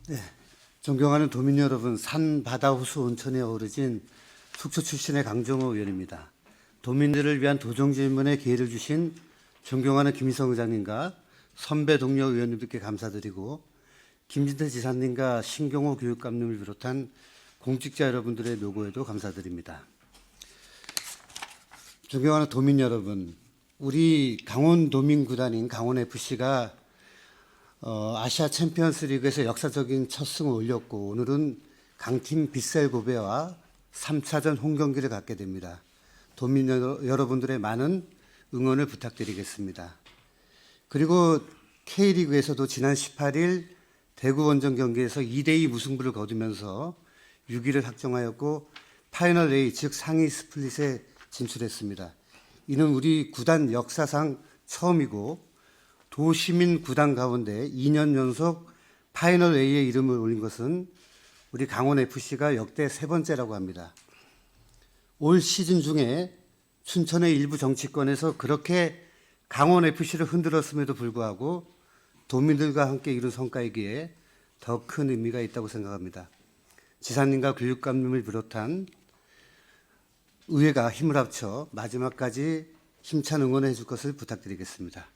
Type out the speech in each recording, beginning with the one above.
네, 존경하는 도민 여러분, 산, 바다, 호수, 온천에 어우러진 속초 출신의 강정호 의원입니다. 도민들을 위한 도정 질문에 기회를 주신 존경하는 김희성 의장님과 선배 동료 의원님들께 감사드리고 김진태 지사님과 신경호 교육감님을 비롯한 공직자 여러분들의 노고에도 감사드립니다. 존경하는 도민 여러분, 우리 강원도민 구단인 강원FC가 아시아 챔피언스 리그에서 역사적인 첫 승을 올렸고 오늘은 강팀 빗셀 고베와 3차전 홈경기를 갖게 됩니다. 도민 여러분들의 많은 응원을 부탁드리겠습니다. 그리고 K리그에서도 지난 18일 대구 원정 경기에서 2대2 무승부를 거두면서 6위를 확정하였고 파이널 A 즉 상위 스플릿에 진출했습니다. 이는 우리 구단 역사상 처음이고 도시민 구단 가운데 2년 연속 파이널 A에 이름을 올린 것은 우리 강원FC가 역대 세 번째라고 합니다. 올 시즌 중에 춘천의 일부 정치권에서 그렇게 강원FC를 흔들었음에도 불구하고 도민들과 함께 이룬 성과이기에 더 큰 의미가 있다고 생각합니다. 지사님과 교육감님을 비롯한 의회가 힘을 합쳐 마지막까지 힘찬 응원해 줄 것을 부탁드리겠습니다.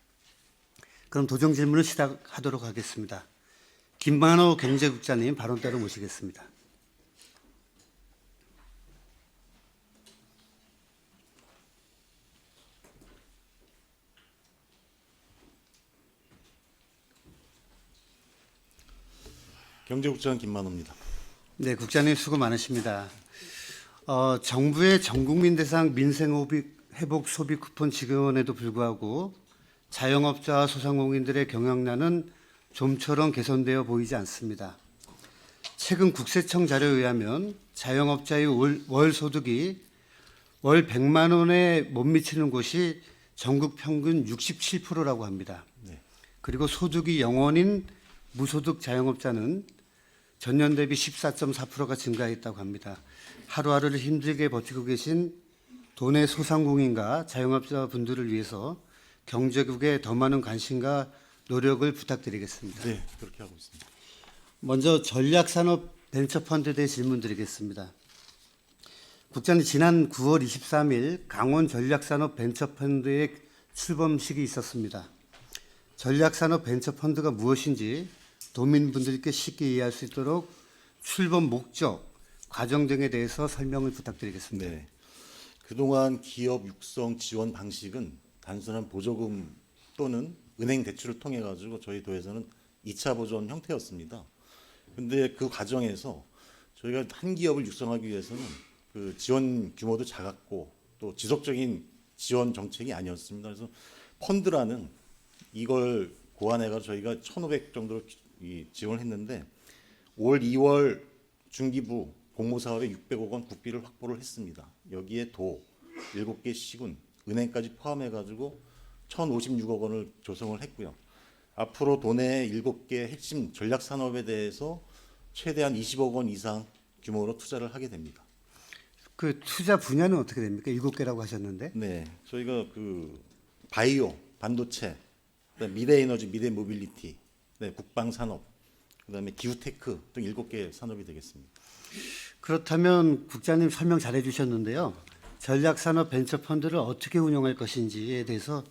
그럼 도정 질문을 시작하도록 하겠습니다. 김만호 경제국장님 발언 따로 모시겠습니다. 경제국장 김만호입니다. 네, 국장님 수고 많으십니다. 정부의 전국민 대상 민생회복 소비 쿠폰 지원에도 불구하고 자영업자와 소상공인들의 경영난은 좀처럼 개선되어 보이지 않습니다. 최근 국세청 자료에 의하면 자영업자의 월 소득이 월 100만 원에 못 미치는 곳이 전국 평균 67%라고 합니다. 네. 그리고 소득이 0원인 무소득 자영업자는 전년 대비 14.4%가 증가했다고 합니다. 하루하루를 힘들게 버티고 계신 도내 소상공인과 자영업자 분들을 위해서 경제국에 더 많은 관심과 노력을 부탁드리겠습니다. 네, 그렇게 하고 있습니다. 먼저 전략산업 벤처펀드에 대해 질문드리겠습니다. 국장님, 지난 9월 23일 강원 전략산업 벤처펀드의 출범식이 있었습니다. 전략산업 벤처펀드가 무엇인지 도민분들께 쉽게 이해할 수 있도록 출범 목적, 과정 등에 대해서 설명을 부탁드리겠습니다. 네. 그동안 기업 육성 지원 방식은 단순한 보조금 또는 은행 대출을 통해 가지고 저희 도에서는 2차 보전 형태였습니다. 근데 그 과정에서 저희가 한 기업을 육성하기 위해서는 그 지원 규모도 작았고 또 지속적인 지원 정책이 아니었습니다. 그래서 펀드라는 이걸 고안해가 저희가 1,500 정도로 지원을 했는데 올 2월 중기부 공모사업에 600억 원 국비를 확보를 했습니다. 여기에 도 7개 시군, 은행까지 포함해가지고 1,056억 원을 조성을 했고요. 앞으로 도내 7개 핵심 전략 산업에 대해서 최대한 20억 원 이상 규모로 투자를 하게 됩니다. 그 투자 분야는 어떻게 됩니까? 7개라고 하셨는데. 네, 저희가 그 바이오, 반도체, 그다음에 미래 에너지, 미래 모빌리티, 네, 국방 산업, 그다음에 기후테크 등 7개 산업이 되겠습니다. 그렇다면 국장님 설명 잘 해주셨는데요. 전략산업 벤처펀드를 어떻게 운영할 것인지에 대해서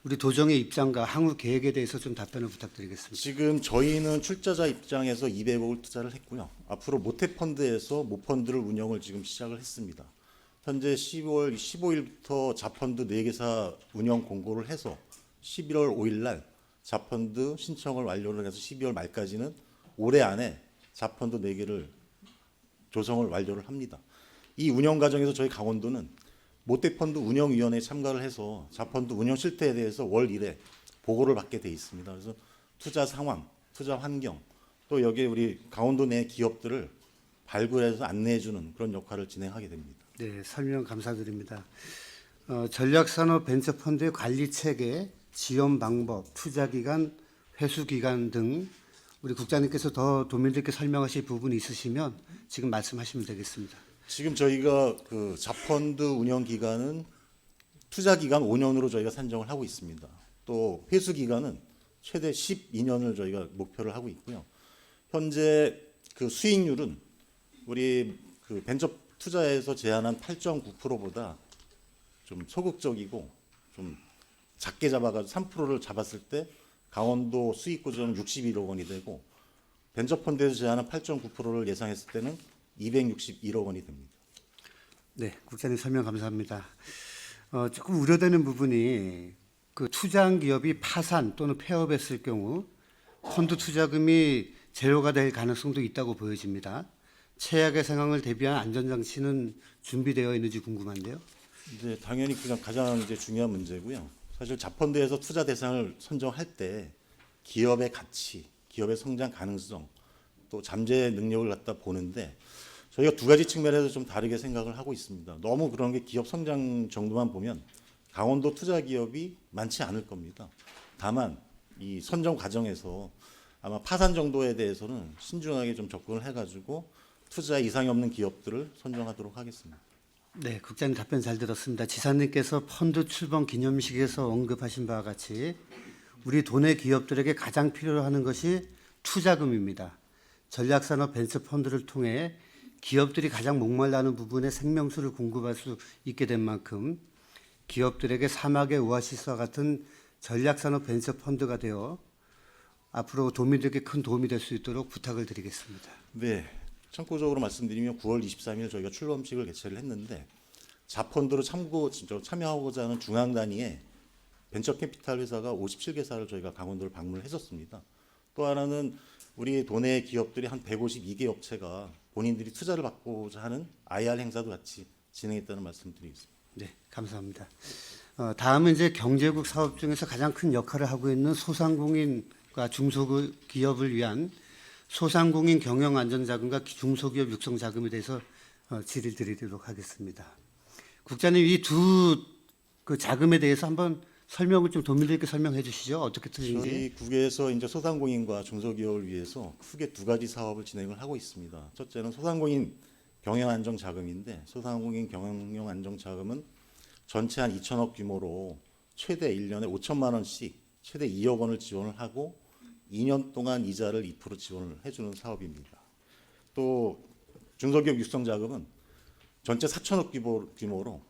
우리 도정의 입장과 향후 계획에 대해서 좀 답변을 부탁드리겠습니다. 지금 저희는 출자자 입장에서 200억을 투자를 했고요. 앞으로 모태펀드에서 모펀드를 운영을 지금 시작을 했습니다. 현재 10월 15일부터 자펀드 4개사 운영 공고를 해서 11월 5일 날 자펀드 신청을 완료를 해서 12월 말까지는 올해 안에 자펀드 4개를 조성을 완료를 합니다. 이 운영 과정에서 저희 강원도는 모태펀드 운영위원회에 참가를 해서 자펀드 운영 실태에 대해서 월 1회 보고를 받게 돼 있습니다. 그래서 투자 상황, 투자 환경, 또 여기에 우리 강원도 내 기업들을 발굴해서 안내해주는 그런 역할을 진행하게 됩니다. 네, 설명 감사드립니다. 전략산업 벤처펀드의 관리 체계, 지원 방법, 투자 기간, 회수 기간 등 우리 국장님께서 더 도민들께 설명하실 부분이 있으시면 지금 말씀하시면 되겠습니다. 지금 저희가 그 자펀드 운영 기간은 투자 기간 5년으로 저희가 산정을 하고 있습니다. 또 회수 기간은 최대 12년을 저희가 목표를 하고 있고요. 현재 그 수익률은 우리 그 벤처 투자에서 제한한 8.9%보다 좀 소극적이고 좀 작게 잡아가지고 3%를 잡았을 때 강원도 수익 구조는 61억 원이 되고 벤처 펀드에서 제한한 8.9%를 예상했을 때는 261억 원이 됩니다. 네, 국장님 설명 감사합니다. 조금 우려되는 부분이 그 투자한 기업이 파산 또는 폐업했을 경우 펀드 투자금이 제로가 될 가능성도 있다고 보여집니다. 최악의 상황을 대비한 안전장치는 준비되어 있는지 궁금한데요. 이제 당연히 그냥 가장 이제 중요한 문제고요. 사실 자펀드에서 투자 대상을 선정할 때 기업의 가치, 기업의 성장 가능성, 또 잠재 능력을 갖다 보는데 저희가 두 가지 측면에서 좀 다르게 생각을 하고 있습니다. 너무 그런 게 기업 성장 정도만 보면 강원도 투자 기업이 많지 않을 겁니다. 다만 이 선정 과정에서 아마 파산 정도에 대해서는 신중하게 좀 접근을 해가지고 투자 이상이 없는 기업들을 선정하도록 하겠습니다. 네, 국장님 답변 잘 들었습니다. 지사님께서 펀드 출범 기념식에서 언급하신 바와 같이 우리 도내 기업들에게 가장 필요로 하는 것이 투자금입니다. 전략산업 벤처펀드를 통해 기업들이 가장 목말라하는 부분에 생명수를 공급할 수 있게 된 만큼 기업들에게 사막의 오아시스와 같은 전략산업 벤처펀드가 되어 앞으로 도민들에게 큰 도움이 될 수 있도록 부탁을 드리겠습니다. 네, 참고적으로 말씀드리면 9월 23일 저희가 출범식을 개최를 했는데 자펀드로 참여하고자 하는 중앙 단위의 벤처 캐피탈 회사가 57개사를 저희가 강원도를 방문을 했었습니다. 또 하나는 우리 도내 기업들이 한 152개 업체가 본인들이 투자를 받고자 하는 IR 행사도 같이 진행했다는 말씀드리겠습니다. 네, 감사합니다. 다음은 이제 경제국 사업 중에서 가장 큰 역할을 하고 있는 소상공인과 중소기업을 위한 소상공인 경영 안전자금과 중소기업 육성 자금에 대해서 질의 드리도록 하겠습니다. 국장님 이 두 그 자금에 대해서 한번 설명을 좀 도민들께 설명해 주시죠. 어떻게 틀린지. 저희 국에서 이제 소상공인과 중소기업을 위해서 크게 두 가지 사업을 진행을 하고 있습니다. 첫째는 소상공인 경영 안정 자금인데 소상공인 경영 안정 자금은 전체 한 2천억 규모로 최대 1년에 5천만 원씩 최대 2억 원을 지원을 하고 2년 동안 이자를 2% 지원을 해주는 사업입니다. 또 중소기업 육성 자금은 전체 4천억 규모로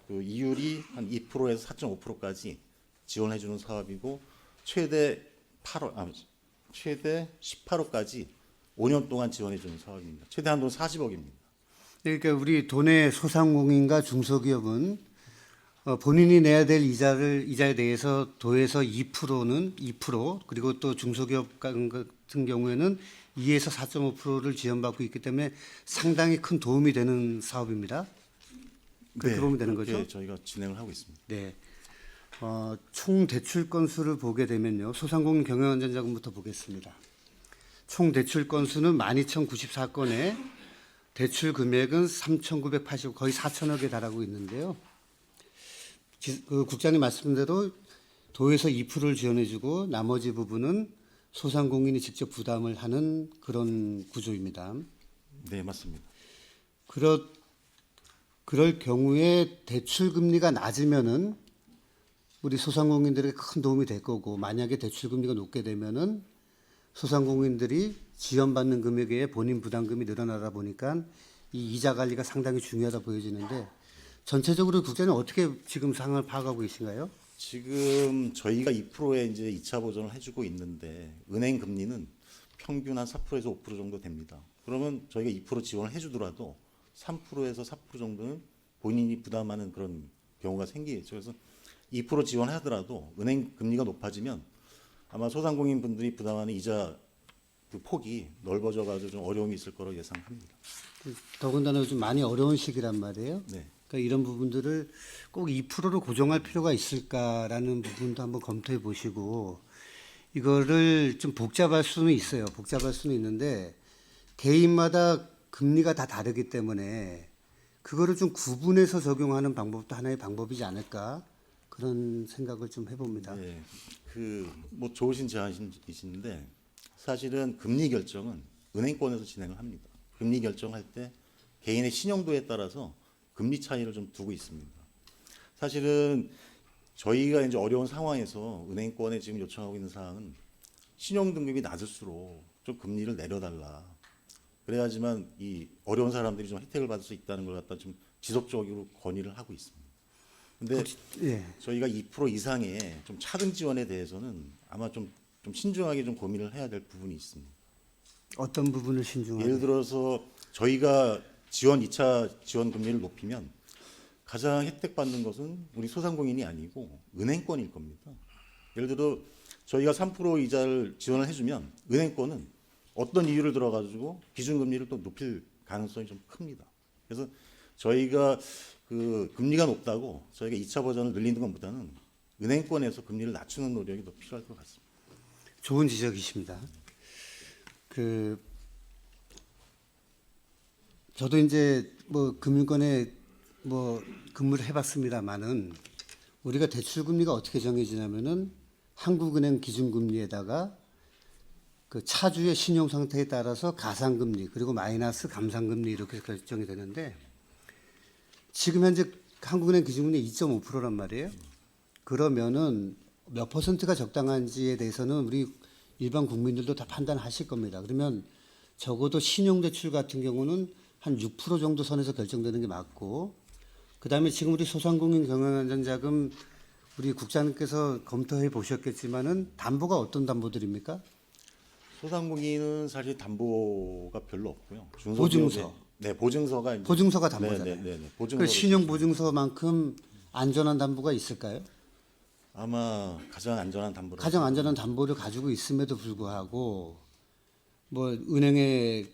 그 이율이 한 2%에서 4.5%까지 지원해주는 사업이고 최대 18억까지 5년 동안 지원해주는 사업입니다. 최대 한도는 40억입니다. 그러니까 우리 도내 소상공인과 중소기업은 본인이 내야 될 이자에 대해서 도에서 2%는 2% 그리고 또 중소기업 같은 경우에는 2에서 4.5%를 지원받고 있기 때문에 상당히 큰 도움이 되는 사업입니다. 그렇게 보면 되는 거죠? 저희가 진행을 하고 있습니다. 네. 총 대출 건수를 보게 되면요. 소상공인 경영안전자금부터 보겠습니다. 총 대출 건수는 12,094건에 대출 금액은 3,980 거의 4천억에 달하고 있는데요. 국장님 말씀대로 도에서 2%를 지원해주고 나머지 부분은 소상공인이 직접 부담을 하는 그런 구조입니다. 네, 맞습니다. 그럴 경우에 대출 금리가 낮으면은 우리 소상공인들에게 큰 도움이 될 거고 만약에 대출 금리가 높게 되면은 소상공인들이 지원받는 금액에 본인 부담금이 늘어나다 보니까 이 이자 관리가 상당히 중요하다 보여지는데 전체적으로 국장님 어떻게 지금 상황을 파악하고 계신가요? 지금 저희가 2%의 이제 2차 보전을 해주고 있는데 은행 금리는 평균 한 4%에서 5% 정도 됩니다. 그러면 저희가 2% 지원을 해주더라도 3%에서 4% 정도는 본인이 부담하는 그런 경우가 생기겠죠. 그래서 2% 지원하더라도 은행 금리가 높아지면 아마 소상공인 분들이 부담하는 이자 그 폭이 넓어져가지고 좀 어려움이 있을 거로 예상합니다. 더군다나 요즘 많이 어려운 시기란 말이에요. 네. 그러니까 이런 부분들을 꼭 2%로 고정할 필요가 있을까라는 부분도 한번 검토해 보시고 이거를 좀 복잡할 수는 있어요. 복잡할 수는 있는데 개인마다 금리가 다 다르기 때문에 그거를 좀 구분해서 적용하는 방법도 하나의 방법이지 않을까 그런 생각을 좀 해봅니다. 네. 뭐 좋으신 제안이신데 사실은 금리 결정은 은행권에서 진행을 합니다. 금리 결정할 때 개인의 신용도에 따라서 금리 차이를 좀 두고 있습니다. 사실은 저희가 이제 어려운 상황에서 은행권에 지금 요청하고 있는 사항은 신용 등급이 낮을수록 좀 금리를 내려달라. 그래야지만 이 어려운 사람들이 좀 혜택을 받을 수 있다는 걸 갖다 좀 지속적으로 건의를 하고 있습니다. 근데 예. 저희가 2% 이상의 좀 차등 지원에 대해서는 아마 좀 신중하게 좀 고민을 해야 될 부분이 있습니다. 어떤 부분을 신중하게? 예를 들어서 저희가 2차 지원 금리를 높이면 가장 혜택 받는 것은 우리 소상공인이 아니고 은행권일 겁니다. 예를 들어 저희가 3% 이자를 지원을 해주면 은행권은 어떤 이유를 들어가지고 기준금리를 또 높일 가능성이 좀 큽니다. 그래서 저희가 그 금리가 높다고 저희가 2차 버전을 늘리는 것보다는 은행권에서 금리를 낮추는 노력이 더 필요할 것 같습니다. 좋은 지적이십니다. 저도 이제 뭐 금융권에 뭐 근무를 해봤습니다만은 우리가 대출 금리가 어떻게 정해지냐면은 한국은행 기준금리에다가 그 차주의 신용 상태에 따라서 가상금리 그리고 마이너스 감상금리 이렇게 결정이 되는데 지금 현재 한국은행 기준금리 2.5%란 말이에요. 그러면은 몇 퍼센트가 적당한지에 대해서는 우리 일반 국민들도 다 판단하실 겁니다. 그러면 적어도 신용대출 같은 경우는 한 6% 정도 선에서 결정되는 게 맞고, 그다음에 지금 우리 소상공인 경영안전자금 우리 국장님께서 검토해 보셨겠지만은 담보가 어떤 담보들입니까? 소상공인은 사실 담보가 별로 없고요. 보증서. 네, 보증서가 이제 보증서가 담보잖아요. 네. 그 신용 보증서만큼 안전한 담보가 있을까요? 아마 가장 안전한 담보를 가장 안전한 담보를 가지고 있음에도 불구하고 뭐 은행에서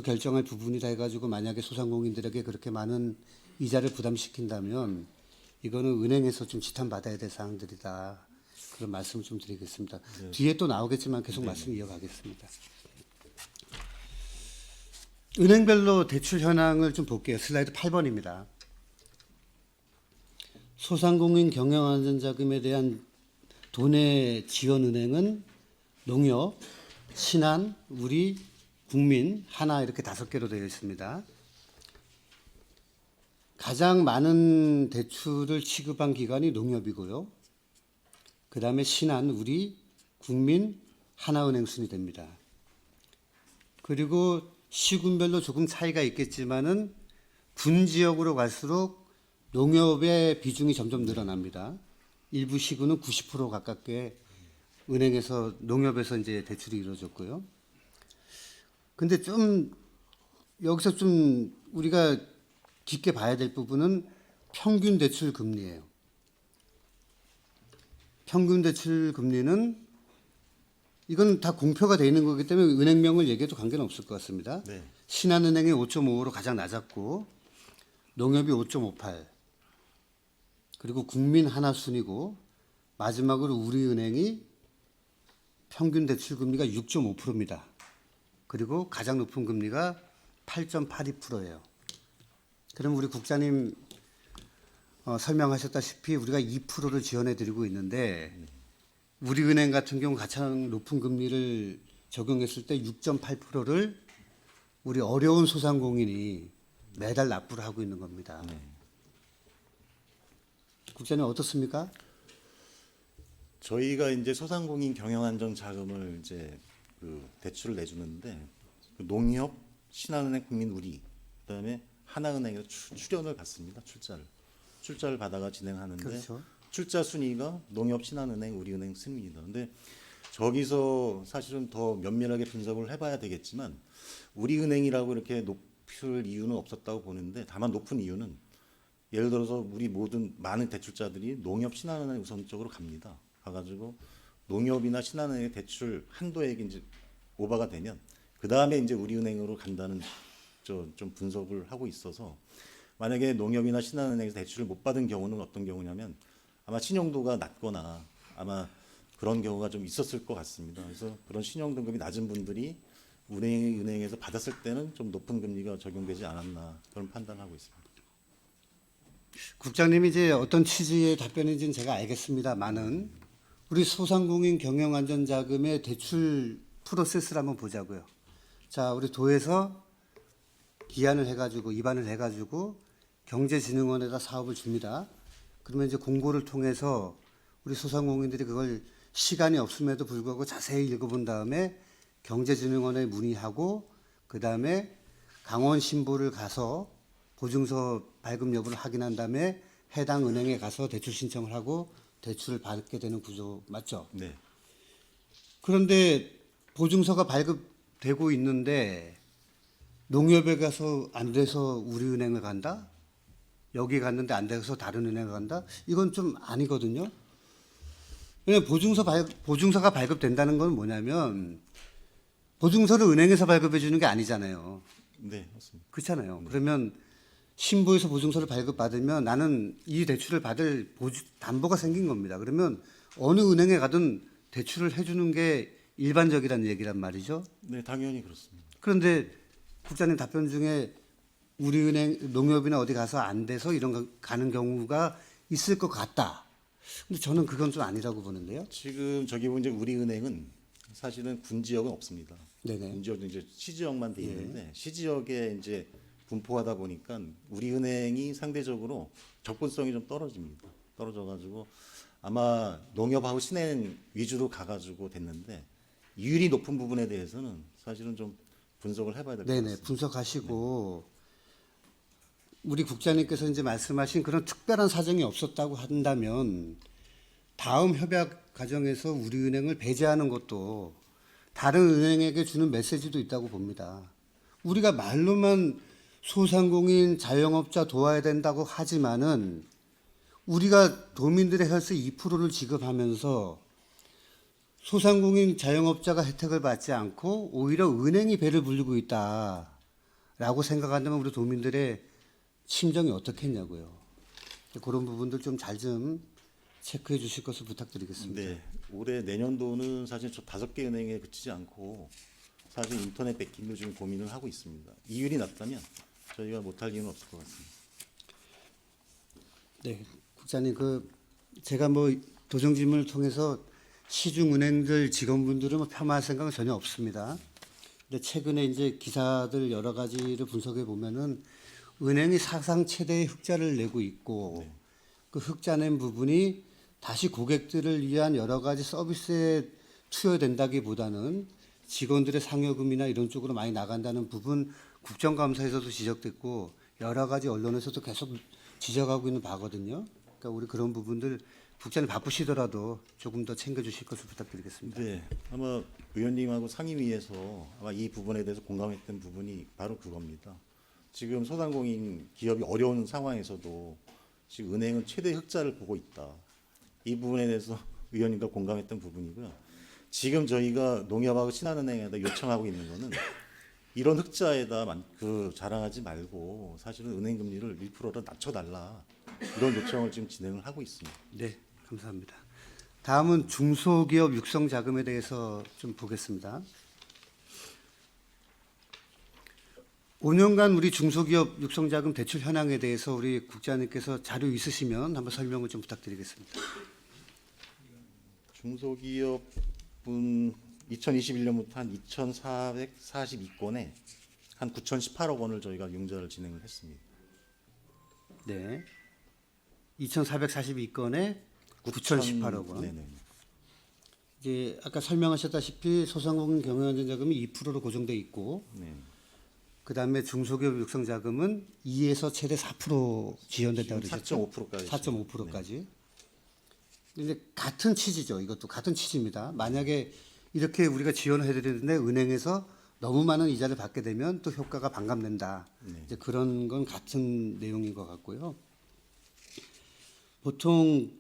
결정할 부분이다 해가지고 만약에 소상공인들에게 그렇게 많은 이자를 부담시킨다면 이거는 은행에서 좀 지탄받아야 될 사항들이다. 그런 말씀을 좀 드리겠습니다. 네. 뒤에 또 나오겠지만 계속 말씀 이어가겠습니다. 은행별로 대출 현황을 좀 볼게요. 슬라이드 8번입니다. 소상공인 경영안전자금에 대한 도내 지원은행은 농협, 신한, 우리, 국민, 하나 이렇게 5개로 되어 있습니다. 가장 많은 대출을 취급한 기관이 농협이고요. 그 다음에 신한, 우리, 국민, 하나은행 순이 됩니다. 그리고 시군별로 조금 차이가 있겠지만은 군 지역으로 갈수록 농협의 비중이 점점 늘어납니다. 일부 시군은 90% 가깝게 은행에서 농협에서 이제 대출이 이루어졌고요. 근데 좀 여기서 좀 우리가 깊게 봐야 될 부분은 평균 대출 금리예요. 평균 대출 금리는 이건 다 공표가 되어 있는 거기 때문에 은행명을 얘기해도 관계는 없을 것 같습니다. 네. 신한은행이 5.55로 가장 낮았고 농협이 5.58 그리고 국민 하나 순이고 마지막으로 우리은행이 평균 대출 금리가 6.5%입니다. 그리고 가장 높은 금리가 8.82%예요. 그럼 우리 국장님 설명하셨다시피 우리가 2%를 지원해 드리고 있는데 우리은행 같은 경우 가장 높은 금리를 적용했을 때 6.8%를 우리 어려운 소상공인이 매달 납부를 하고 있는 겁니다. 국장님 어떻습니까? 저희가 이제 소상공인 경영안전 자금을 이제 그 대출을 내주는데 그 농협, 신한은행, 국민우리, 그다음에 하나은행에서 출연을 받습니다. 출자를 받아가 진행하는데 그렇죠. 출자 순위가 농협, 신한은행, 우리은행 순입니다. 근데 저기서 사실은 더 면밀하게 분석을 해봐야 되겠지만 우리은행이라고 이렇게 높일 이유는 없었다고 보는데 다만 높은 이유는 예를 들어서 우리 모든 많은 대출자들이 농협, 신한은행 우선적으로 갑니다. 가가지고 농협이나 신한은행의 대출 한도액이 이제 오버가 되면 그 다음에 이제 우리은행으로 간다는 좀 분석을 하고 있어서 만약에 농협이나 신한은행에서 대출을 못 받은 경우는 어떤 경우냐면 아마 신용도가 낮거나 아마 그런 경우가 좀 있었을 것 같습니다. 그래서 그런 신용 등급이 낮은 분들이 은행에서 받았을 때는 좀 높은 금리가 적용되지 않았나 그런 판단하고 있습니다. 국장님이 이제 어떤 취지의 답변인지는 제가 알겠습니다만은 우리 소상공인 경영안전자금의 대출 프로세스를 한번 보자고요. 자, 우리 도에서 기한을 해가지고 입안을 해가지고 경제진흥원에다 사업을 줍니다. 그러면 이제 공고를 통해서 우리 소상공인들이 그걸 시간이 없음에도 불구하고 자세히 읽어본 다음에 경제진흥원에 문의하고 그다음에 강원 신보를 가서 보증서 발급 여부를 확인한 다음에 해당 은행에 가서 대출 신청을 하고 대출을 받게 되는 구조 맞죠? 네. 그런데 보증서가 발급되고 있는데 농협에 가서 안 돼서 우리은행을 간다? 여기 갔는데 안 돼서 다른 은행을 간다? 이건 좀 아니거든요. 왜냐면 보증서가 발급된다는 건 뭐냐면 보증서를 은행에서 발급해 주는 게 아니잖아요. 네, 맞습니다. 그렇잖아요. 그러면 신보에서 보증서를 발급받으면 나는 이 대출을 받을 담보가 생긴 겁니다. 그러면 어느 은행에 가든 대출을 해주는 게 일반적이라는 얘기란 말이죠. 네, 당연히 그렇습니다. 그런데 국장님 답변 중에 우리은행 농협이나 어디 가서 안 돼서 이런 거 가는 경우가 있을 것 같다. 근데 저는 그건 좀 아니라고 보는데요. 지금 저기 보면 이제 우리은행은 사실은 군 지역은 없습니다. 네네. 군 지역은 이제 시지역만 돼 있는데 시지역에 이제 분포하다 보니까 우리은행이 상대적으로 접근성이 좀 떨어집니다. 떨어져가지고 아마 농협하고 신행 위주로 가가지고 됐는데 이율이 높은 부분에 대해서는 사실은 좀 분석을 해봐야 될 것 네네. 같습니다. 분석하시고 우리 국장님께서 이제 말씀하신 그런 특별한 사정이 없었다고 한다면 다음 협약 과정에서 우리은행을 배제하는 것도 다른 은행에게 주는 메시지도 있다고 봅니다. 우리가 말로만 소상공인 자영업자 도와야 된다고 하지만은 우리가 도민들의 혈세 2%를 지급하면서 소상공인 자영업자가 혜택을 받지 않고 오히려 은행이 배를 불리고 있다라고 생각한다면 우리 도민들의 심정이 어떻겠냐고요. 그런 부분들 좀 잘 좀 체크해 주실 것을 부탁드리겠습니다. 네, 올해 내년도는 사실 저 5개 은행에 그치지 않고 사실 인터넷 뱅킹도 지금 고민을 하고 있습니다. 이율이 낮다면 저희가 못할 이유는 없을 것 같습니다. 네, 국장님 제가 도정짐을 통해서 시중은행들 직원분들은 폄하할 생각은 전혀 없습니다. 근데 최근에 이제 기사들 여러 가지를 분석해 보면은 은행이 사상 최대의 흑자를 내고 있고 그 흑자 낸 부분이 다시 고객들을 위한 여러 가지 서비스에 투여된다기보다는 직원들의 상여금이나 이런 쪽으로 많이 나간다는 부분 국정감사에서도 지적됐고 여러 가지 언론에서도 계속 지적하고 있는 바거든요. 그러니까 우리 그런 부분들 국장님 바쁘시더라도 조금 더 챙겨주실 것을 부탁드리겠습니다. 네, 아마 의원님하고 상임위에서 아마 이 부분에 대해서 공감했던 부분이 바로 그겁니다. 지금 소상공인 기업이 어려운 상황에서도 지금 은행은 최대 흑자를 보고 있다. 이 부분에 대해서 의원님과 공감했던 부분이고요. 지금 저희가 농협하고 신한은행에다 요청하고 있는 거는 이런 흑자에다 자랑하지 말고 사실은 은행 금리를 1%로 낮춰달라. 이런 요청을 지금 진행을 하고 있습니다. 네, 감사합니다. 다음은 중소기업 육성 자금에 대해서 좀 보겠습니다. 5년간 우리 중소기업 육성 자금 대출 현황에 대해서 우리 국장님께서 자료 있으시면 한번 설명을 좀 부탁드리겠습니다. 중소기업은 2021년부터 한 2,442건에 한 9,018억 원을 저희가 융자를 진행을 했습니다. 네. 2,442건에 9,018억 원. 네네. 이제 아까 설명하셨다시피 소상공인 경영안전 자금이 2%로 고정돼 있고 네. 그다음에 중소기업 육성 자금은 2에서 최대 4% 지원된다고 그러셨죠? 4.5%까지. 4.5%까지. 근데 같은 취지죠. 이것도 같은 취지입니다. 만약에 이렇게 우리가 지원을 해드리는데 은행에서 너무 많은 이자를 받게 되면 또 효과가 반감된다. 이제 그런 건 같은 내용인 것 같고요. 보통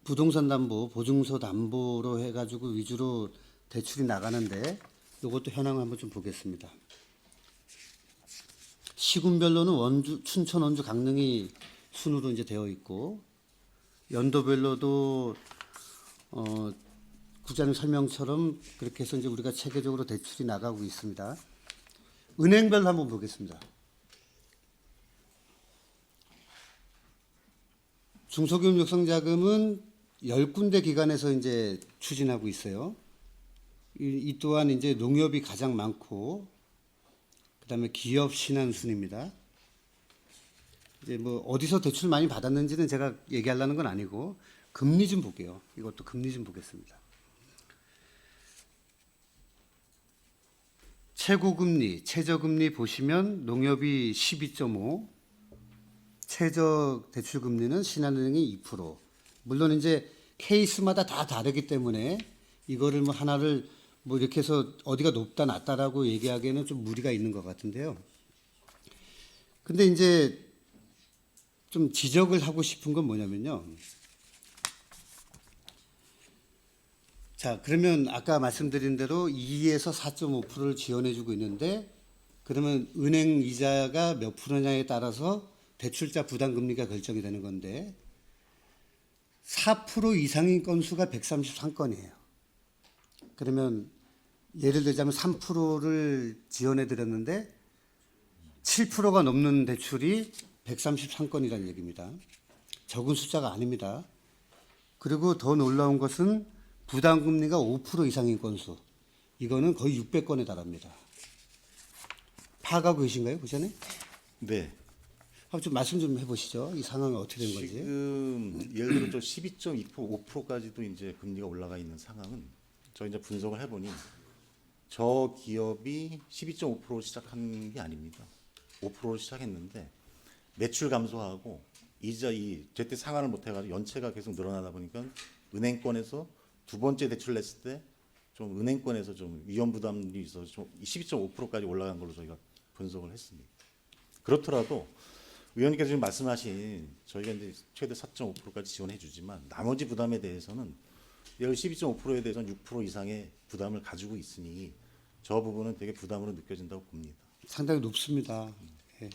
부동산 담보, 보증서 담보로 해가지고 위주로 대출이 나가는데 이것도 현황을 한번 좀 보겠습니다. 시군별로는 원주, 춘천, 원주, 강릉이 순으로 이제 되어 있고 연도별로도 국장님 설명처럼 그렇게 해서 이제 우리가 체계적으로 대출이 나가고 있습니다. 은행별로 한번 보겠습니다. 중소기업 육성자금은 10군데 기관에서 이제 추진하고 있어요. 이 또한 이제 농협이 가장 많고, 그다음에 기업 신한 순입니다. 이제 어디서 대출 많이 받았는지는 제가 얘기하려는 건 아니고 금리 좀 볼게요. 이것도 금리 좀 보겠습니다. 최고금리, 최저금리 보시면 농협이 12.5, 최저 대출금리는 신한은행이 2%. 물론 이제 케이스마다 다 다르기 때문에 이거를 뭐 하나를 뭐 이렇게 해서 어디가 높다 낮다라고 얘기하기에는 좀 무리가 있는 것 같은데요. 근데 이제 좀 지적을 하고 싶은 건 뭐냐면요. 자, 그러면 아까 말씀드린 대로 2에서 4.5%를 지원해주고 있는데 그러면 은행 이자가 몇 프로냐에 따라서 대출자 부담금리가 결정이 되는 건데 4% 이상인 건수가 133건이에요. 그러면 예를 들자면 3%를 지원해 드렸는데 7%가 넘는 대출이 133건이라는 얘기입니다. 적은 숫자가 아닙니다. 그리고 더 놀라운 것은 부담금리가 5% 이상인 건수. 이거는 거의 600건에 달합니다. 파악하고 계신가요, 부장님? 네. 한번 좀 말씀 좀 해보시죠. 이 상황이 어떻게 된 건지. 지금 예를 들어 12.2%, 5%까지도 이제 금리가 올라가 있는 상황은 저희 이제 분석을 해보니 저 기업이 12.5% 시작한 게 아닙니다. 5%로 시작했는데 매출 감소하고 이자 이 제때 상환을 못 해가지고 연체가 계속 늘어나다 보니까 은행권에서 두 번째 대출 냈을 때 좀 은행권에서 좀 위험 부담이 있어서 좀 12.5%까지 올라간 걸로 저희가 분석을 했습니다. 그렇더라도 의원님께서 지금 말씀하신 저희가 이제 최대 4.5%까지 지원해 주지만 나머지 부담에 대해서는 예를 12.5%에 대해서는 6% 이상의 부담을 가지고 있으니 저 부분은 되게 부담으로 느껴진다고 봅니다. 상당히 높습니다. 예.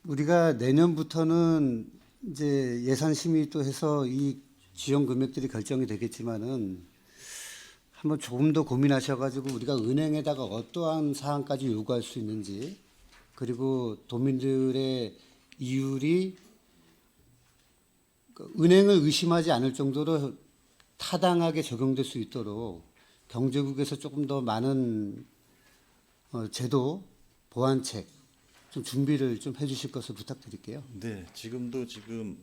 우리가 내년부터는 이제 예산 심의 또 해서 이 지원 금액들이 결정이 되겠지만은 한번 조금 더 고민하셔가지고 우리가 은행에다가 어떠한 사항까지 요구할 수 있는지 그리고 도민들의 이율이 은행을 의심하지 않을 정도로 타당하게 적용될 수 있도록 경제국에서 조금 더 많은 제도 보완책 좀 준비를 좀 해주실 것을 부탁드릴게요. 네, 지금도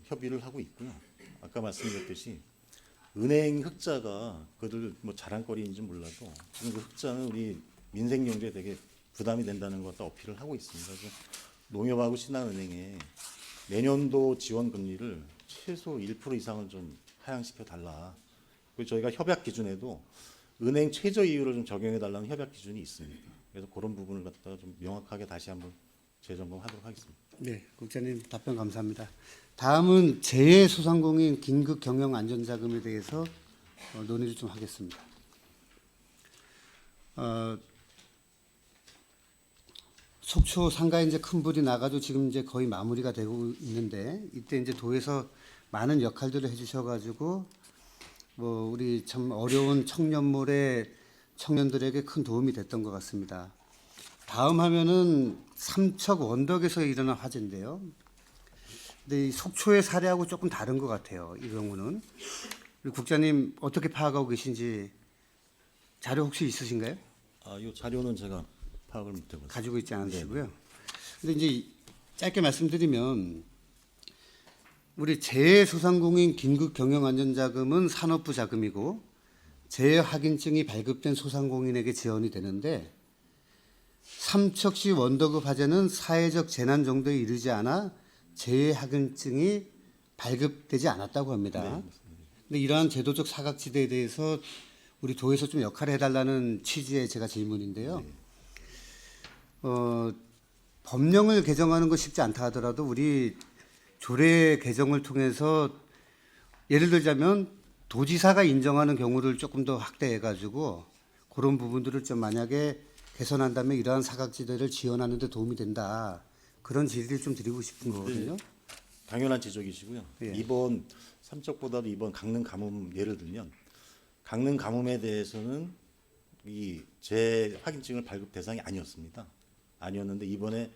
협의를 하고 있고요. 아까 말씀드렸듯이 은행 흑자가 그들 뭐 자랑거리인지 몰라도 지금 그 흑자는 우리 민생 경제에 되게 부담이 된다는 것도 어필을 하고 있습니다. 그래서 농협하고 신한은행에 내년도 지원 금리를 최소 1% 이상을 좀 하향시켜 달라. 그리고 저희가 협약 기준에도 은행 최저 이율을 좀 적용해 달라는 협약 기준이 있습니다. 그래서 그런 부분을 갖다가 좀 명확하게 다시 한번 재점검하도록 하겠습니다. 네, 국장님 답변 감사합니다. 다음은 재해소상공인 긴급 경영 안전자금에 대해서 논의를 좀 하겠습니다. 속초 상가에 이제 큰 불이 나가지고 지금 이제 거의 마무리가 되고 있는데 이때 이제 도에서 많은 역할들을 해주셔가지고 뭐 우리 참 어려운 청년몰의 청년들에게 큰 도움이 됐던 것 같습니다. 다음 화면은 삼척 원덕에서 일어난 화재인데요. 근데 이 속초의 사례하고 조금 다른 것 같아요. 이 경우는 우리 국장님 어떻게 파악하고 계신지 자료 혹시 있으신가요? 이 자료는 제가 파악을 못 해봤습니다. 가지고 있지 않으시고요. 근데 이제 짧게 말씀드리면 우리 재해소상공인 긴급경영안전자금은 산업부 자금이고 재해 확인증이 발급된 소상공인에게 지원이 되는데 삼척시 원더급 화재는 사회적 재난 정도에 이르지 않아 재해 확인증이 발급되지 않았다고 합니다. 근데 이러한 제도적 사각지대에 대해서 우리 도에서 좀 역할을 해달라는 취지의 제가 질문인데요. 법령을 개정하는 거 쉽지 않다 하더라도 우리 조례 개정을 통해서 예를 들자면 도지사가 인정하는 경우를 조금 더 확대해가지고 그런 부분들을 좀 만약에 개선한다면 이러한 사각지대를 지원하는 데 도움이 된다. 그런 질의를 좀 드리고 싶은 거거든요. 당연한 지적이시고요. 예. 이번 삼척보다도 이번 강릉 가뭄 예를 들면 강릉 가뭄에 대해서는 이 재확인증을 발급 대상이 아니었습니다. 아니었는데 이번에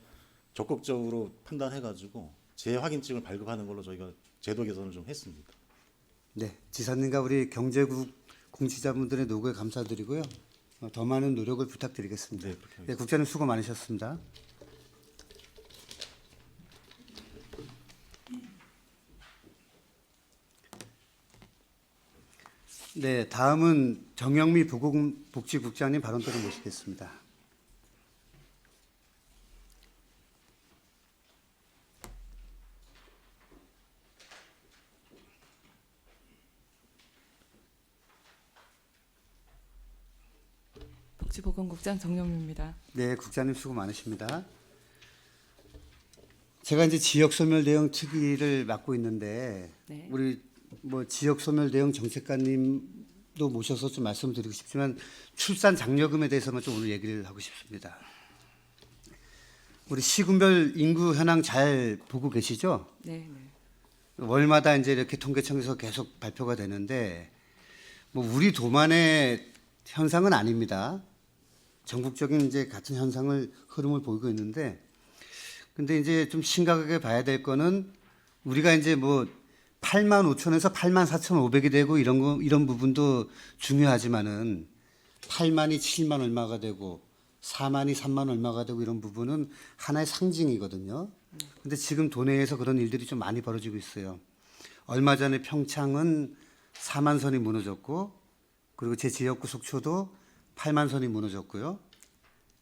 적극적으로 판단해가지고 재확인증을 발급하는 걸로 저희가 제도 개선을 좀 했습니다. 네, 지사님과 우리 경제국 공직자분들의 노고에 감사드리고요. 더 많은 노력을 부탁드리겠습니다. 네, 그렇게 네, 국장님 수고 많으셨습니다. 네, 다음은 정영미 보건복지국장님 발언대로 모시겠습니다. 복지보건국장 정영미입니다. 네, 국장님 수고 많으십니다. 제가 이제 지역 소멸 대응 특위를 맡고 있는데 네. 우리 뭐 지역 소멸 대응 정책관님도 모셔서 좀 말씀드리고 싶지만 출산 장려금에 대해서만 좀 오늘 얘기를 하고 싶습니다. 우리 시군별 인구 현황 잘 보고 계시죠? 네, 네. 월마다 이제 이렇게 통계청에서 계속 발표가 되는데 뭐 우리 도만의 현상은 아닙니다. 전국적인 이제 같은 현상을 흐름을 보이고 있는데 근데 이제 좀 심각하게 봐야 될 거는 우리가 이제 뭐 8만 5천에서 8만 4,500이 되고 이런 거 이런 부분도 중요하지만은 8만이 7만 얼마가 되고 4만이 3만 얼마가 되고 이런 부분은 하나의 상징이거든요. 근데 지금 도내에서 그런 일들이 좀 많이 벌어지고 있어요. 얼마 전에 평창은 4만 선이 무너졌고 그리고 제 지역구 속초도 8만 선이 무너졌고요.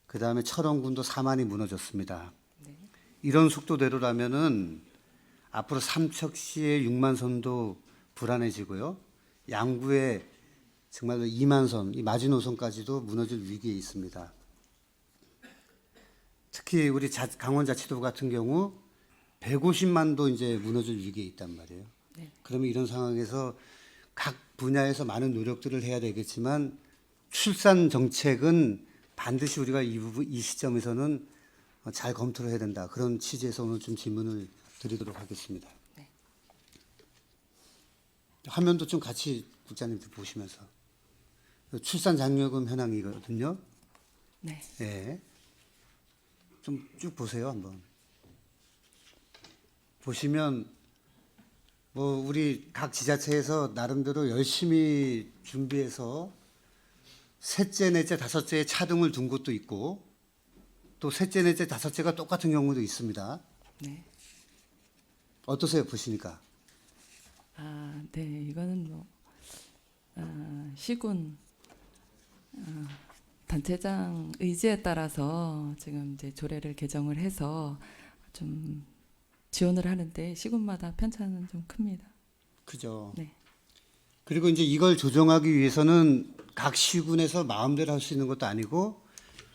그다음에 철원군도 4만이 무너졌습니다. 이런 속도대로라면은 앞으로 삼척시의 6만 선도 불안해지고요. 양구의 정말로 2만 선, 이 마지노선까지도 무너질 위기에 있습니다. 특히 우리 강원자치도 같은 경우 150만도 이제 무너질 위기에 있단 말이에요. 네. 그러면 이런 상황에서 각 분야에서 많은 노력들을 해야 되겠지만 출산 정책은 반드시 우리가 이 시점에서는 잘 검토를 해야 된다. 그런 취지에서 오늘 좀 질문을 드리도록 하겠습니다. 네. 화면도 좀 같이 국장님들 보시면서 출산 장려금 현황이거든요. 네. 예. 좀 쭉 보세요 한번. 보시면 뭐 우리 각 지자체에서 나름대로 열심히 준비해서 셋째, 넷째, 다섯째에 차등을 둔 곳도 있고 또 셋째, 넷째, 다섯째가 똑같은 경우도 있습니다. 네. 어떠세요 보시니까? 아, 네. 이거는 뭐 시군 단체장 의지에 따라서 지금 이제 조례를 개정을 해서 좀 지원을 하는데 시군마다 편차는 좀 큽니다. 그죠. 네. 그리고 이제 이걸 조정하기 위해서는 각 시군에서 마음대로 할 수 있는 것도 아니고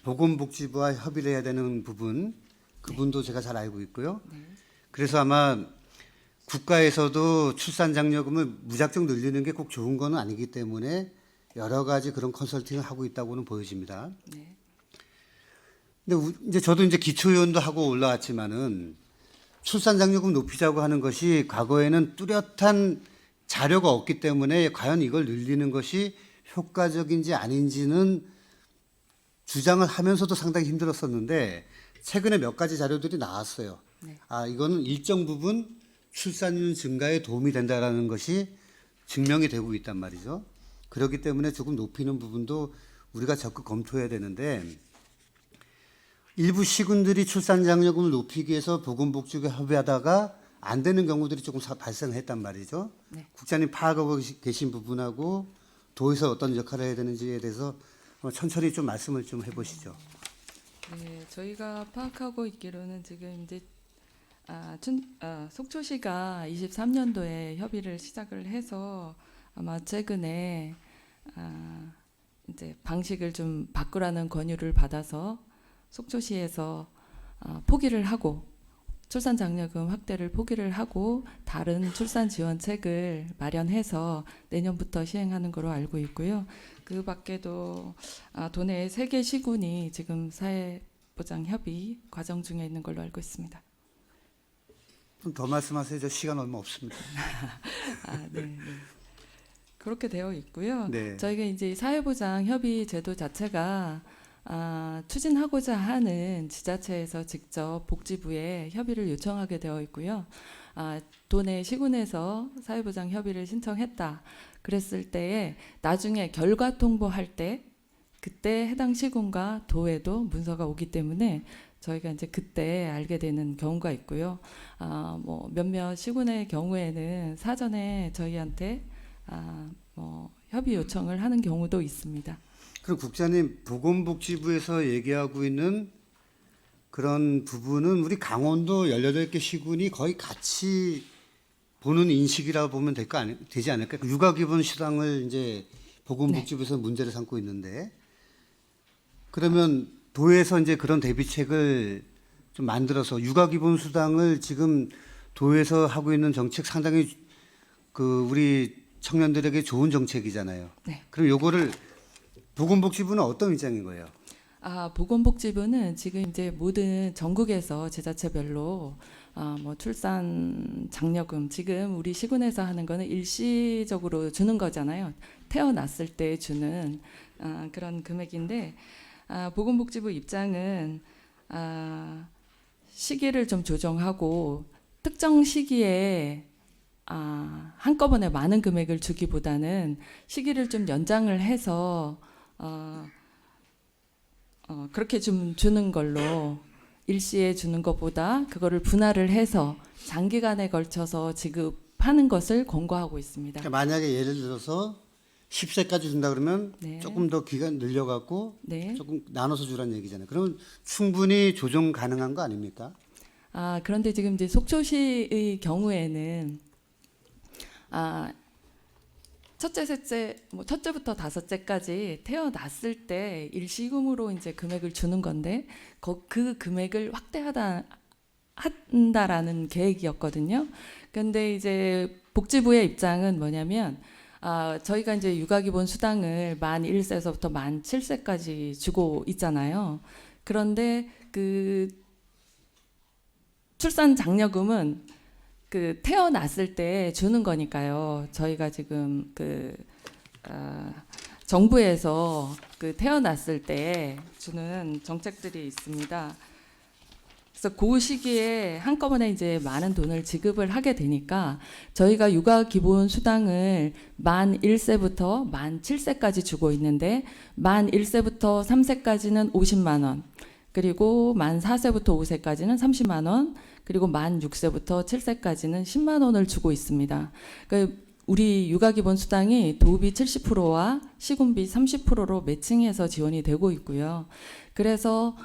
보건복지부와 협의를 해야 되는 부분, 그분도 제가 잘 알고 있고요. 그래서 아마 국가에서도 출산장려금을 무작정 늘리는 게 꼭 좋은 건 아니기 때문에 여러 가지 그런 컨설팅을 하고 있다고는 보여집니다. 네. 근데 이제 저도 이제 기초의원도 하고 올라왔지만은 출산장려금 높이자고 하는 것이 과거에는 뚜렷한 자료가 없기 때문에 과연 이걸 늘리는 것이 효과적인지 아닌지는 주장을 하면서도 상당히 힘들었었는데 최근에 몇 가지 자료들이 나왔어요. 네. 아, 이거는 일정 부분 출산율 증가에 도움이 된다라는 것이 증명이 되고 있단 말이죠. 그렇기 때문에 조금 높이는 부분도 우리가 적극 검토해야 되는데 일부 시군들이 출산장려금을 높이기 위해서 보건복지부에 협의하다가 안 되는 경우들이 조금 발생했단 말이죠. 네. 국장님 파악하고 계신 부분하고 도에서 어떤 역할을 해야 되는지에 대해서 천천히 좀 말씀을 좀 해보시죠. 네, 저희가 파악하고 있기로는 지금 이제 속초시가 23년도에 협의를 시작을 해서 아마 최근에 이제 방식을 좀 바꾸라는 권유를 받아서 속초시에서 포기를 하고 출산 장려금 확대를 포기를 하고 다른 출산 지원책을 마련해서 내년부터 시행하는 걸로 알고 있고요. 그 밖에도 도내 3개 시군이 지금 사회보장 협의 과정 중에 있는 걸로 알고 있습니다. 좀 더 말씀하세요. 저 시간 얼마 없습니다. 네, 네. 그렇게 되어 있고요. 네. 저희가 이제 사회보장 협의 제도 자체가 추진하고자 하는 지자체에서 직접 복지부에 협의를 요청하게 되어 있고요. 도내 시군에서 사회보장 협의를 신청했다. 그랬을 때에 나중에 결과 통보할 때 그때 해당 시군과 도에도 문서가 오기 때문에 저희가 이제 그때 알게 되는 경우가 있고요. 뭐 몇몇 시군의 경우에는 사전에 저희한테 협의 요청을 하는 경우도 있습니다. 그럼 국장님, 보건복지부에서 얘기하고 있는 그런 부분은 우리 강원도 18개 시군이 거의 같이 보는 인식이라고 보면 되지 않을까? 육아기본 수당을 이제 보건복지부에서 문제를 삼고 있는데, 그러면 도에서 이제 그런 대비책을 좀 만들어서 육아기본 수당을 지금 도에서 하고 있는 정책 상당히 우리 청년들에게 좋은 정책이잖아요. 네. 그럼 요거를 보건복지부는 어떤 입장인 거예요? 보건복지부는 지금 이제 모든 전국에서 지자체별로 뭐 출산 장려금 지금 우리 시군에서 하는 거는 일시적으로 주는 거잖아요. 태어났을 때 주는 그런 금액인데 보건복지부 입장은 시기를 좀 조정하고 특정 시기에 한꺼번에 많은 금액을 주기보다는 시기를 좀 연장을 해서 그렇게 좀 주는 걸로 일시에 주는 것보다 그거를 분할을 해서 장기간에 걸쳐서 지급하는 것을 권고하고 있습니다. 그러니까 만약에 예를 들어서 10세까지 준다 그러면 네. 조금 더 기간 늘려갖고 네. 조금 나눠서 주라는 얘기잖아요. 그러면 충분히 조정 가능한 거 아닙니까? 그런데 지금 이제 속초시의 경우에는 첫째, 셋째, 뭐 첫째부터 다섯째까지 태어났을 때 일시금으로 이제 금액을 주는 건데 그 금액을 한다라는 계획이었거든요. 그런데 이제 복지부의 입장은 뭐냐면 저희가 이제 육아기본 수당을 만 1세에서부터 만 7세까지 주고 있잖아요. 그런데 그 출산 장려금은 태어났을 때 주는 거니까요. 저희가 지금 정부에서 태어났을 때 주는 정책들이 있습니다. 그래서 그 시기에 한꺼번에 이제 많은 돈을 지급을 하게 되니까 저희가 육아 기본 수당을 만 1세부터 만 7세까지 주고 있는데 만 1세부터 3세까지는 50만 원, 그리고 만 4세부터 5세까지는 30만 원, 그리고 만 6세부터 7세까지는 10만 원을 주고 있습니다. 그러니까 우리 육아기본 수당이 도읍이 70%와 시군비 30%로 매칭해서 지원이 되고 있고요. 그래서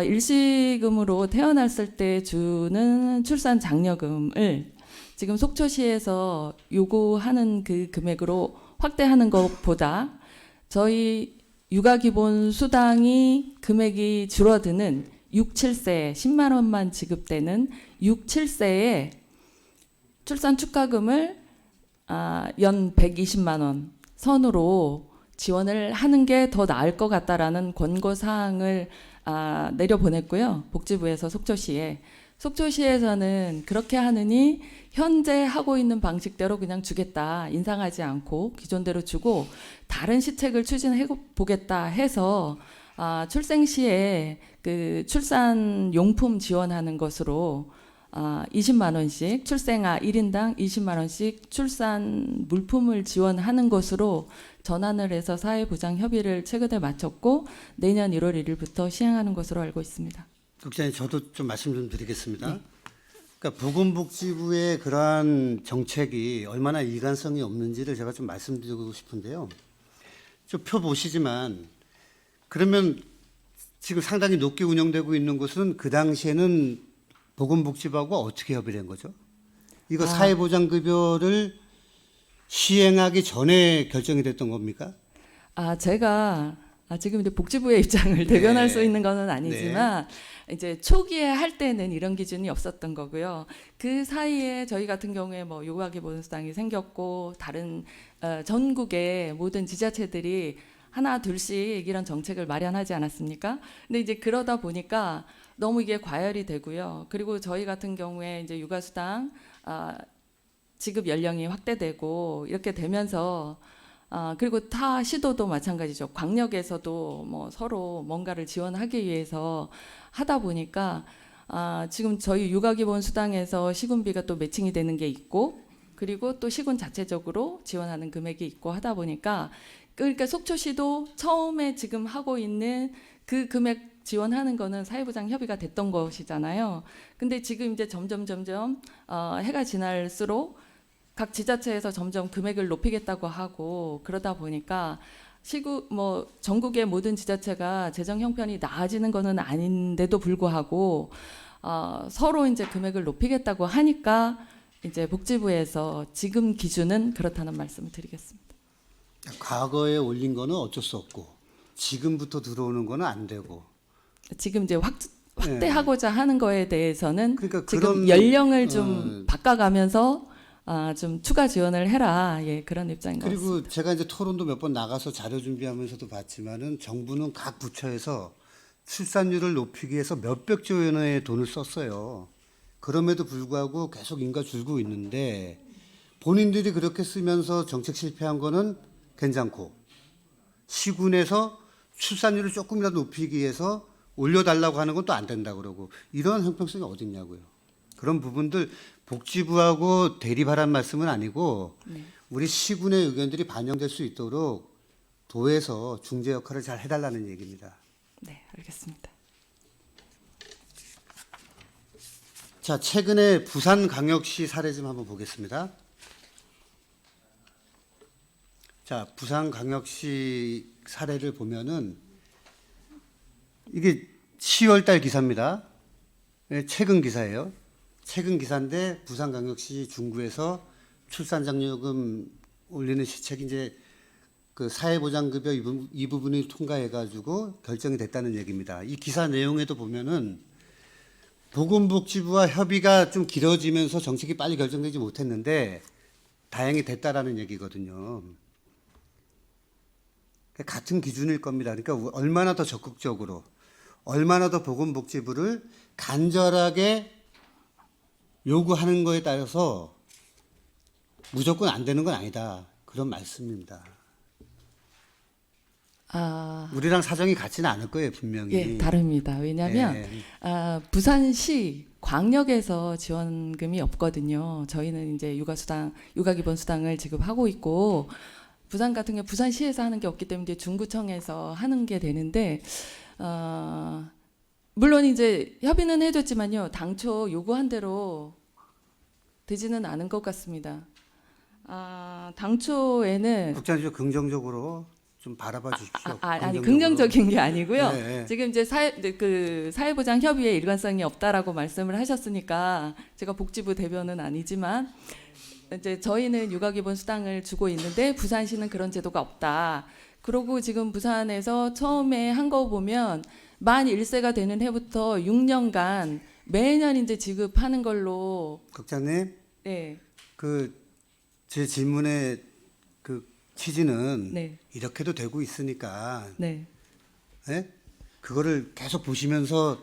일시금으로 태어났을 때 주는 출산 장려금을 지금 속초시에서 요구하는 그 금액으로 확대하는 것보다 저희 육아기본 수당이 금액이 줄어드는 6, 7세 10만 원만 지급되는 6, 7세에 출산 축하금을 연 120만 원 선으로 지원을 하는 게 더 나을 것 같다라는 권고 사항을 내려보냈고요. 복지부에서 속초시에서는 그렇게 하느니 현재 하고 있는 방식대로 그냥 주겠다, 인상하지 않고 기존대로 주고 다른 시책을 추진해 보겠다 해서 출생 시에 출산 용품 지원하는 것으로 20만 원씩 출생아 1인당 20만 원씩 출산 물품을 지원하는 것으로 전환을 해서 사회보장 협의를 최근에 마쳤고 내년 1월 1일부터 시행하는 것으로 알고 있습니다. 국장님, 저도 좀 말씀 좀 드리겠습니다. 그러니까 보건복지부의 그러한 정책이 얼마나 일관성이 없는지를 제가 좀 말씀드리고 싶은데요. 좀 표 보시지만 그러면 지금 상당히 높게 운영되고 있는 곳은 그 당시에는 보건복지부하고 어떻게 협의를 한 거죠? 이거 사회보장급여를 시행하기 전에 결정이 됐던 겁니까? 제가 지금 이제 복지부의 입장을 대변할 수 있는 것은 아니지만 이제 초기에 할 때는 이런 기준이 없었던 거고요. 그 사이에 저희 같은 경우에 뭐 육아기본수당이 생겼고 다른 전국의 모든 지자체들이 하나 둘씩 이런 정책을 마련하지 않았습니까? 근데 이제 그러다 보니까 너무 이게 과열이 되고요. 그리고 저희 같은 경우에 이제 육아수당 지급 연령이 확대되고 이렇게 되면서 그리고 타 시도도 마찬가지죠. 광역에서도 뭐 서로 뭔가를 지원하기 위해서 하다 보니까 지금 저희 육아기본수당에서 시군비가 또 매칭이 되는 게 있고 그리고 또 시군 자체적으로 지원하는 금액이 있고 하다 보니까 그러니까 속초시도 처음에 지금 하고 있는 그 금액 지원하는 거는 사회보장 협의가 됐던 것이잖아요. 근데 지금 이제 점점 해가 지날수록 각 지자체에서 점점 금액을 높이겠다고 하고 그러다 보니까 시구 뭐 전국의 모든 지자체가 재정 형편이 나아지는 것은 아닌데도 불구하고 서로 이제 금액을 높이겠다고 하니까 이제 복지부에서 지금 기준은 그렇다는 말씀을 드리겠습니다. 과거에 올린 거는 어쩔 수 없고 지금부터 들어오는 거는 안 되고. 지금 이제 확대하고자 하는 거에 대해서는 그러니까 지금 그런 연령을 좀 바꿔가면서 좀 추가 지원을 해라. 예, 그런 입장인 것 같습니다. 그리고 제가 이제 토론도 몇 번 나가서 자료 준비하면서도 봤지만은 정부는 각 부처에서 출산율을 높이기 위해서 몇백조 원의 돈을 썼어요. 그럼에도 불구하고 계속 인구가 줄고 있는데 본인들이 그렇게 쓰면서 정책 실패한 거는 괜찮고 시군에서 출산율을 조금이라도 높이기 위해서 올려달라고 하는 건 또 안 된다 그러고 이런 형평성이 어디 있냐고요. 그런 부분들 복지부하고 대립하란 말씀은 아니고 우리 시군의 의견들이 반영될 수 있도록 도에서 중재 역할을 잘 해달라는 얘기입니다. 네, 알겠습니다. 자, 최근에 부산광역시 사례 좀 한번 보겠습니다. 자, 부산광역시 사례를 보면은 이게 10월 달 기사입니다. 네, 최근 기사예요. 최근 기사인데 부산광역시 중구에서 출산장려금 올리는 시책이 이제 그 사회보장급여 이 부분이 통과해가지고 결정이 됐다는 얘기입니다. 이 기사 내용에도 보면은 보건복지부와 협의가 좀 길어지면서 정책이 빨리 결정되지 못했는데 다행히 됐다라는 얘기거든요. 같은 기준일 겁니다. 그러니까 얼마나 더 적극적으로, 얼마나 더 보건복지부를 간절하게 요구하는 거에 따라서 무조건 안 되는 건 아니다. 그런 말씀입니다. 우리랑 사정이 같지는 않을 거예요, 분명히. 예, 다릅니다. 왜냐하면 예. 부산시 광역에서 지원금이 없거든요. 저희는 이제 육아기본수당을 지급하고 있고 부산 같은 경우 부산시에서 하는 게 없기 때문에 이제 중구청에서 하는 게 되는데 물론 이제 협의는 해줬지만요. 당초 요구한 대로 되지는 않은 것 같습니다. 당초에는 국장님 좀 긍정적으로 좀 바라봐 주십시오. 아니 긍정적인 게 아니고요. 네. 지금 이제 사회보장 협의에 일관성이 없다라고 말씀을 하셨으니까 제가 복지부 대변은 아니지만 이제 저희는 육아기본 수당을 주고 있는데 부산시는 그런 제도가 없다. 그러고 지금 부산에서 처음에 한 거 보면 만 1세가 되는 해부터 6년간 매년 이제 지급하는 걸로. 국장님, 네. 그 제 질문의 그 취지는 네. 이렇게도 되고 있으니까 네. 예? 그거를 계속 보시면서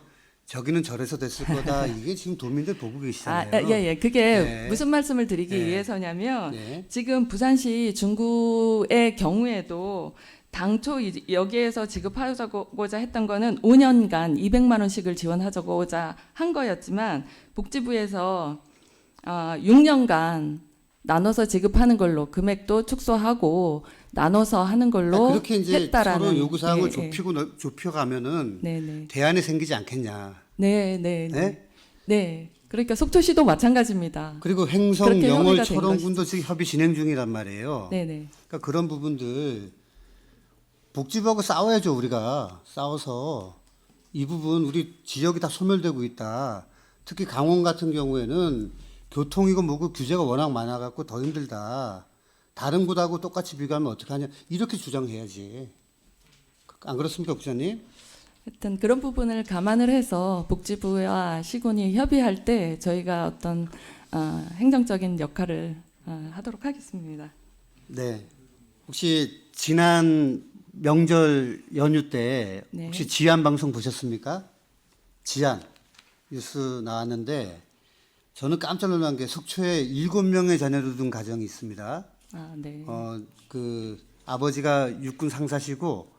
저기는 저래서 됐을 거다. 이게 지금 도민들 보고 계시잖아요. 예. 그게 네. 무슨 말씀을 드리기 네. 위해서냐면 네. 지금 부산시 중구의 경우에도 당초 여기에서 지급하고자 했던 거는 5년간 200만 원씩을 지원하고자 한 거였지만 복지부에서 6년간 나눠서 지급하는 걸로 금액도 축소하고 나눠서 하는 걸로 그렇게 이제 했다라는. 서로 요구 사항을 예, 예. 좁혀가면은 네네. 대안이 생기지 않겠냐. 네네. 네? 네. 그러니까 속초시도 마찬가지입니다. 그리고 행성, 그렇게 영월, 협의가 된 철원군도 지금 협의 진행 중이란 말이에요. 네네. 그러니까 그런 부분들 복지부하고 싸워야죠. 우리가 싸워서 이 부분 우리 지역이 다 소멸되고 있다. 특히 강원 같은 경우에는 교통이고 뭐고 규제가 워낙 많아갖고 더 힘들다. 다른 곳하고 똑같이 비교하면 어떻게 하냐. 이렇게 주장해야지. 안 그렇습니까, 국장님? 하여튼 그런 부분을 감안을 해서 복지부와 시군이 협의할 때 저희가 어떤 행정적인 역할을 하도록 하겠습니다. 네. 혹시 지난 명절 연휴 때 네. 혹시 지안 방송 보셨습니까? 지안 뉴스 나왔는데 저는 깜짝 놀란 게 속초에 7명의 자녀를 둔 가정이 있습니다. 네. 그 아버지가 육군 상사시고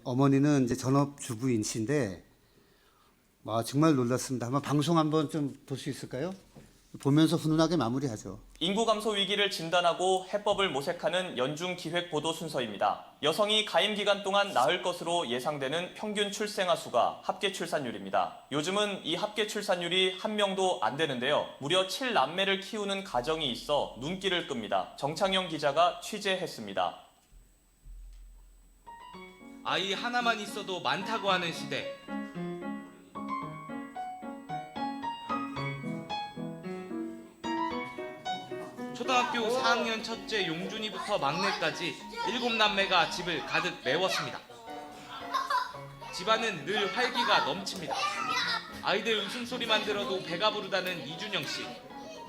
어머니는 이제 전업주부이신데 정말 놀랐습니다. 한번 방송 한번 좀 볼 수 있을까요? 보면서 훈훈하게 마무리하죠. 인구 감소 위기를 진단하고 해법을 모색하는 연중 기획 보도 순서입니다. 여성이 가임 기간 동안 낳을 것으로 예상되는 평균 출생아 수가 합계 출산율입니다. 요즘은 이 합계 출산율이 1명도 안 되는데요. 무려 7남매를 키우는 가정이 있어 눈길을 끕니다. 정창영 기자가 취재했습니다. 아이 하나만 있어도 많다고 하는 시대. 초등학교 4학년 첫째 용준이부터 막내까지 7남매가 집을 가득 메웠습니다. 집안은 늘 활기가 넘칩니다. 아이들 웃음소리만 들어도 배가 부르다는 이준영 씨.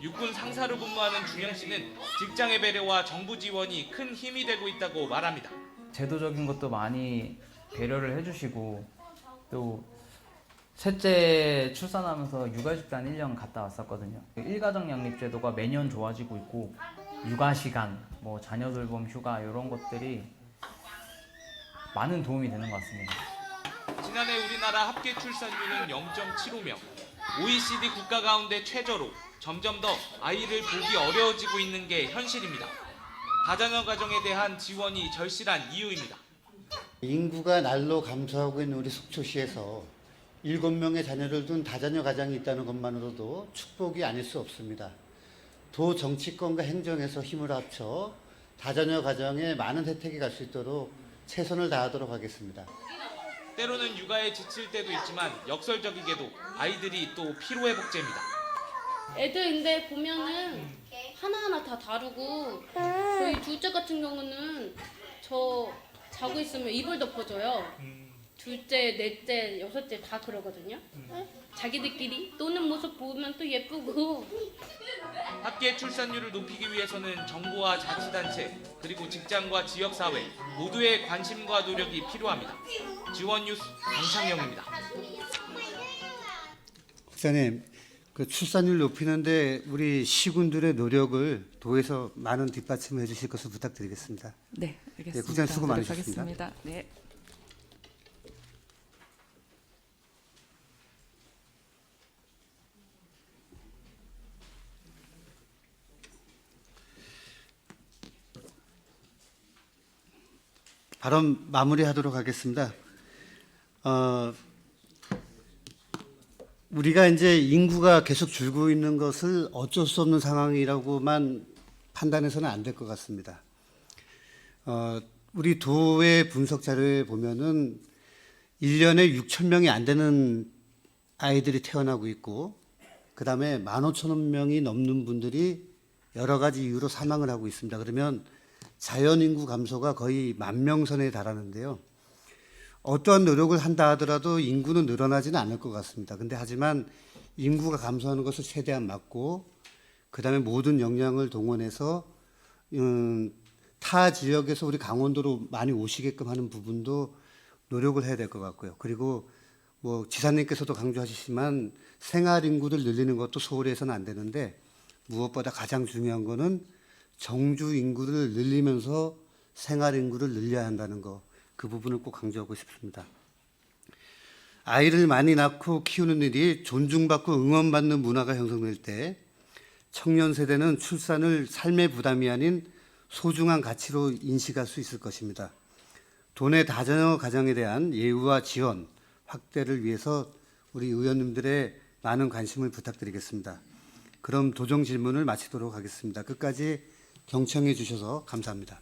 육군 상사로 근무하는 준영 씨는 직장의 배려와 정부 지원이 큰 힘이 되고 있다고 말합니다. 제도적인 것도 많이 배려를 해주시고 또 셋째 출산하면서 육아휴직단 1년 갔다 왔었거든요. 일가정 양립제도가 매년 좋아지고 있고 육아시간, 뭐 자녀 돌봄 휴가 이런 것들이 많은 도움이 되는 것 같습니다. 지난해 우리나라 합계 출산율은 0.75명. OECD 국가 가운데 최저로 점점 더 아이를 보기 어려워지고 있는 게 현실입니다. 다자녀 가정에 대한 지원이 절실한 이유입니다. 인구가 날로 감소하고 있는 우리 속초시에서 7명의 자녀를 둔 다자녀 가정이 있다는 것만으로도 축복이 아닐 수 없습니다. 도 정치권과 행정에서 힘을 합쳐 다자녀 가정에 많은 혜택이 갈 수 있도록 최선을 다하도록 하겠습니다. 때로는 육아에 지칠 때도 있지만 역설적이게도 아이들이 또 피로회복제입니다. 애들인데 보면은 하나하나 다 다르고 저희 둘째 같은 경우는 저 자고 있으면 이불 덮어줘요. 둘째, 넷째, 여섯째 다 그러거든요. 자기들끼리 노는 모습 보면 또 예쁘고. 합계 출산율을 높이기 위해서는 정부와 자치단체 그리고 직장과 지역사회 모두의 관심과 노력이 필요합니다. 지원 뉴스 정창영입니다. 국장님, 그 출산율 높이는데 우리 시군들의 노력을 도에서 많은 뒷받침을 해주실 것을 부탁드리겠습니다. 네, 알겠습니다. 네, 국장님 수고 많으셨습니다. 노력하겠습니다. 네. 발언 마무리하도록 하겠습니다. 우리가 이제 인구가 계속 줄고 있는 것을 어쩔 수 없는 상황이라고만 판단해서는 안 될 것 같습니다. 우리 도의 분석 자료에 보면은 1년에 6,000명이 안 되는 아이들이 태어나고 있고, 그 다음에 15,000명이 넘는 분들이 여러 가지 이유로 사망을 하고 있습니다. 그러면 자연 인구 감소가 거의 10,000명 선에 달하는데요. 어떠한 노력을 한다 하더라도 인구는 늘어나지는 않을 것 같습니다. 근데 하지만 인구가 감소하는 것을 최대한 막고, 그 다음에 모든 역량을 동원해서 타 지역에서 우리 강원도로 많이 오시게끔 하는 부분도 노력을 해야 될 것 같고요. 그리고 뭐 지사님께서도 강조하시지만 생활 인구를 늘리는 것도 소홀히 해서는 안 되는데, 무엇보다 가장 중요한 거는 정주 인구를 늘리면서 생활 인구를 늘려야 한다는 거, 그 부분을 꼭 강조하고 싶습니다. 아이를 많이 낳고 키우는 일이 존중받고 응원받는 문화가 형성될 때 청년 세대는 출산을 삶의 부담이 아닌 소중한 가치로 인식할 수 있을 것입니다. 도내 다자녀 가정에 대한 예우와 지원 확대를 위해서 우리 의원님들의 많은 관심을 부탁드리겠습니다. 그럼 도정 질문을 마치도록 하겠습니다. 끝까지 경청해 주셔서 감사합니다.